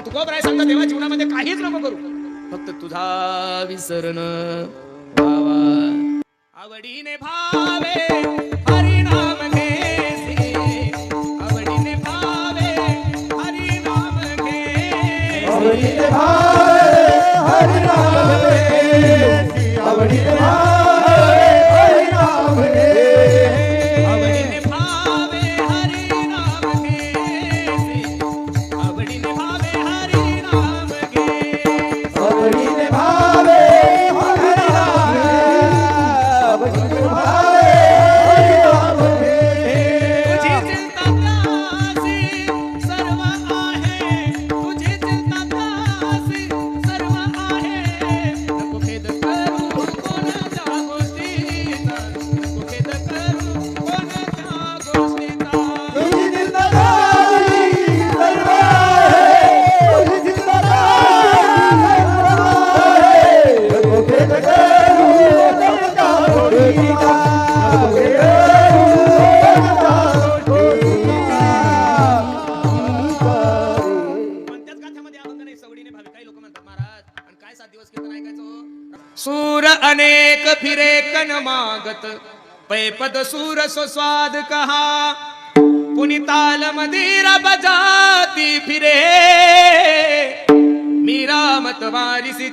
तुकोबराय सांगता देवा जीवनामध्ये काहीच नको करू, फक्त तुझा विसरण व्हावा. आवडीने भावे हरिनाम घेसी, आवडीने भावे हरिनाम घेसी, आवडीने भावे हरिनाम घेसी, आवडीने भावे हरिनाम घेसी, आवडीने भावे हरिनाम घेसी, आवडीने भावे हरिनाम घेसी, आवडीने भावे हरिनाम घेसी, आवडीने भावे हरिनाम तुझी घेसी. चिंता त्यासी सर्व आहे, तुझी चिंता त्यासी सर्व आहे. नको खेद करू कोणाच्या गोष्टीचा, नको खेद करू कोणाच्या गोष्टीचा. तुझी जिंदगानी सर्व आहे, तुझी जिंदगानी सर्व आहे. नको खेद करू कोणाच्या गोष्टीचा, नको खेद करू कोणाच्या गोष्टीचा. कोणत्याच गाथ्यामध्ये अभंग नाही, सवडीने भावी. काही लोक म्हणतात महाराज आणि काय 7 दिवस कीर्तन ऐकायचं. सूर अनेक फिरे कन मागत, पैपद सूर सो स्वाद कहा. पुनिताल मदिरा बजाती फिरे, मीरा मत वारिसी